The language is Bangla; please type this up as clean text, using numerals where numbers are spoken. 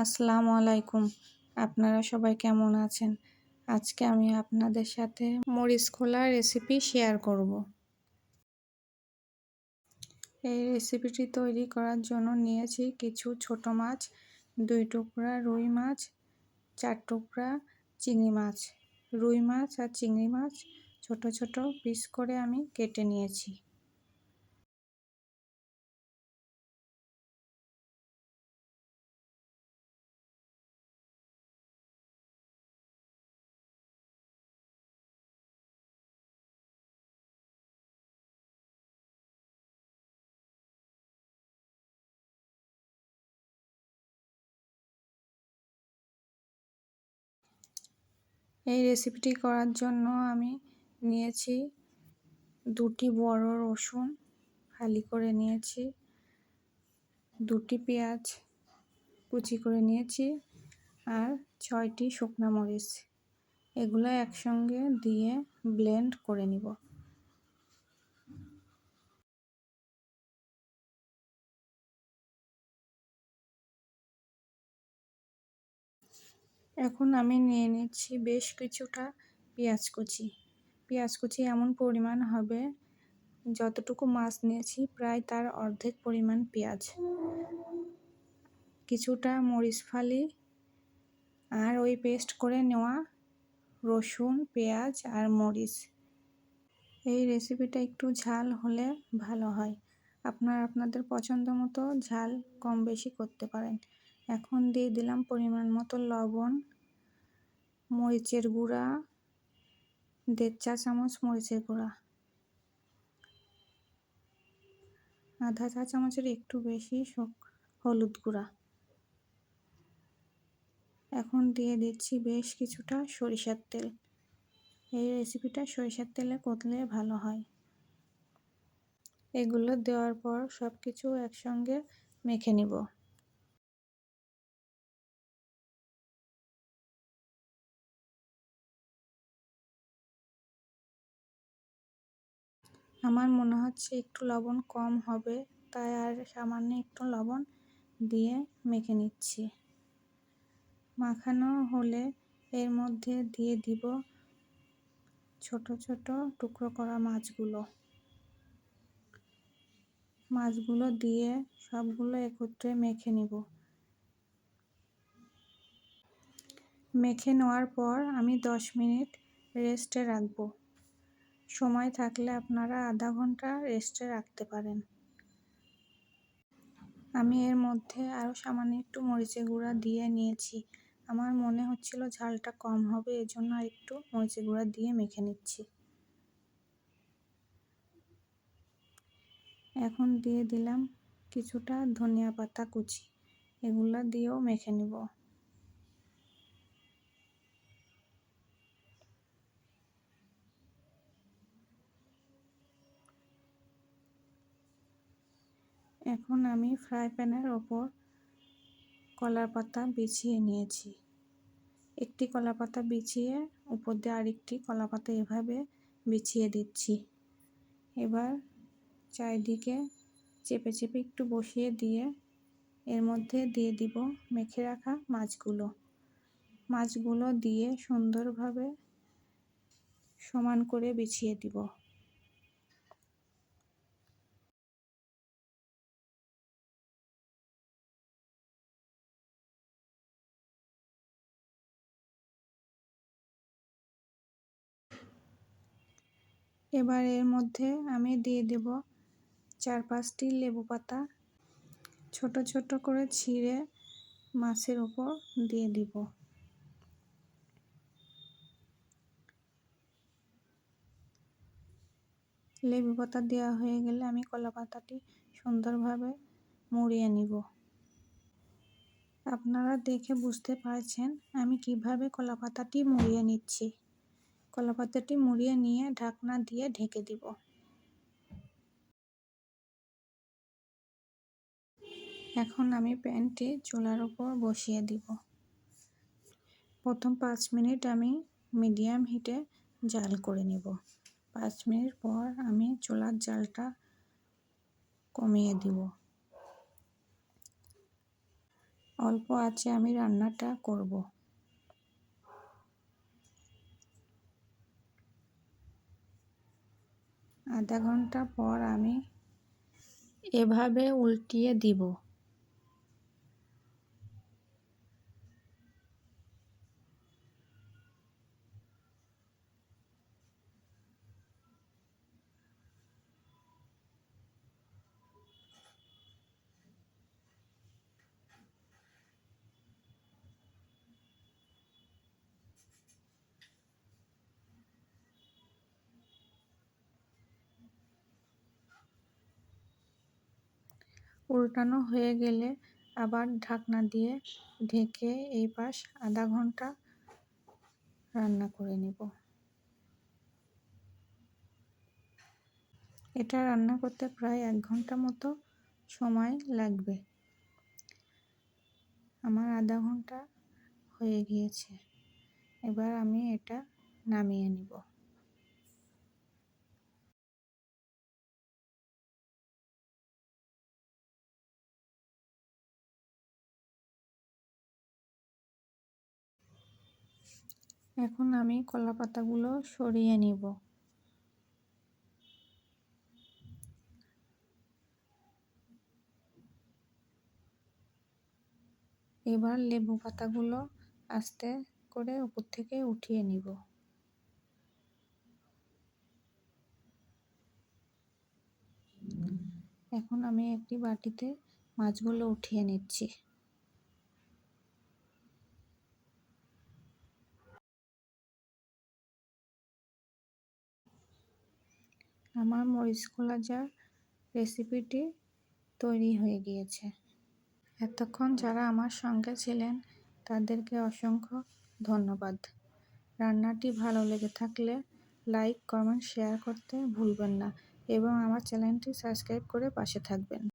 আসসালামু আলাইকুম। আপনারা সবাই কেমন আছেন? আজকে আমি আপনাদের সাথে মরিচ খোলা রেসিপি শেয়ার করব। এই রেসিপিটি তৈরি করার জন্য নিয়েছি কিছু ছোট মাছ, 2 টুকরা রুই মাছ, 4 টুকরা চিংড়ি মাছ। রুই মাছ আর চিংড়ি মাছ ছোট ছোট পিস করে আমি কেটে নিয়েছি। এই রেসিপিটি করার জন্য আমি নিয়েছি 2টি বড় রসুন ফালি করে নিয়েছি, 2টি পেঁয়াজ কুচি করে নিয়েছি আর 6টি শুকনো মরিচ। এগুলো একসঙ্গে দিয়ে ব্লেন্ড করে নিব। এখন আমি নিয়ে নিচ্ছি বেশ কিছুটা পেঁয়াজ কুচি। পেঁয়াজ কুচি এমন পরিমাণ হবে যতটুকু মাছ নিয়েছি প্রায় তার অর্ধেক পরিমাণ পেঁয়াজ, কিছুটা মরিচ ফালি আর ওই পেস্ট করে নেওয়া রসুন, পেঁয়াজ আর মরিচ। এই রেসিপিটা একটু ঝাল হলে ভালো হয়। আপনারা আপনাদের পছন্দ মতো ঝাল কম বেশি করতে পারেন। এখন দিয়ে দিলাম পরিমাণ মতো লবণ, মরিচের গুঁড়া 1.5 চা চামচ মরিচের গুঁড়া, আধা চা চামচের একটু বেশি হলুদ গুঁড়া। এখন দিয়ে দিচ্ছি বেশ কিছুটা সরিষার তেল। এই রেসিপিটা সরিষার তেলে করলে ভালো হয়। এগুলো দেওয়ার পর সব কিছু একসঙ্গে মেখে নিব। আমার মনে হচ্ছে একটু লবণ কম হবে, তাই আর সামান্য একটু লবণ দিয়ে মেখে নিচ্ছি। মাখানো হলে এর মধ্যে দিয়ে দিব ছোট ছোট টুকরো করা মাছগুলো। মাছগুলো দিয়ে সবগুলো একত্রে মেখে নিব। মেখে নেওয়ার পর আমি 10 মিনিট রেস্টে রাখবো। সময় থাকলে আপনারা আধা ঘন্টা রেস্টে রাখতে পারেন। আমি এর মধ্যে আরও সামান্য একটু মরিচের গুঁড়া দিয়ে নিয়েছি। আমার মনে হচ্ছিল ঝালটা কম হবে, এজন্য একটু মরিচের গুঁড়া দিয়ে মেখে নিচ্ছি। এখন দিয়ে দিলাম কিছুটা ধনিয়া পাতা কুচি, এগুলো দিয়েও মেখে নিব। এখন আমি ফ্রাই প্যানের ওপর কলার পাতা বিছিয়ে নিয়েছি। একটি কলা পাতা বিছিয়ে উপর দিয়ে আরেকটি কলা পাতা এভাবে বিছিয়ে দিচ্ছি। এবার চারিদিকে চেপে চেপে একটু বসিয়ে দিয়ে এর মধ্যে দিয়ে দিব মেখে রাখা মাছগুলো দিয়ে সুন্দরভাবে সমান করে বিছিয়ে দিব। এবার এর মধ্যে আমি দিয়ে দেব 4-5টি লেবু পাতা ছোট ছোট করে ছিঁড়ে মাছের উপর দিয়ে দিব। লেবু পাতা দেওয়া হয়ে গেলে আমি কলা পাতাটি সুন্দরভাবে মুড়িয়ে নিব। আপনারা দেখে বুঝতে পারছেন আমি কিভাবে কলা পাতাটি মুড়িয়ে নিচ্ছি। কলা পাতাটি মুড়িয়ে নিয়ে ঢাকনা দিয়ে ঢেকে দিব। এখন আমি প্যানটি চুলার উপর বসিয়ে দিব। প্রথম 5 মিনিট আমি মিডিয়াম হিটে জাল করে নেব। 5 মিনিট পর আমি চুলার জালটা কমিয়ে দিব। অল্প আঁচে আমি রান্নাটা করব। আধা ঘন্টা পর আমি এভাবে উল্টিয়ে দিব। উল্টানো হয়ে গেলে আবার ঢাকনা দিয়ে ঢেকে এই পাশ আধা ঘন্টা রান্না করে নেব। এটা রান্না করতে প্রায় 1 ঘন্টা মতো সময় লাগবে। আমার আধা ঘন্টা হয়ে গিয়েছে। এবার আমি এটা নামিয়ে নিব। এখন আমি কলা পাতাগুলো সরিয়ে নিব। এবার লেবু পাতাগুলো আস্তে করে উপর থেকে উঠিয়ে নিব। এখন আমি একটি বাটিতে মাছগুলো উঠিয়ে নিচ্ছি। আমার মরিচ কলাইজার রেসিপিটি তৈরি হয়ে গিয়েছে। এতক্ষণ যারা আমার সঙ্গে ছিলেন তাদেরকে অসংখ্য ধন্যবাদ। রান্নাটি ভালো লেগে থাকলে লাইক, কমেন্ট, শেয়ার করতে ভুলবেন না এবং আমার চ্যানেলটি সাবস্ক্রাইব করে পাশে থাকবেন।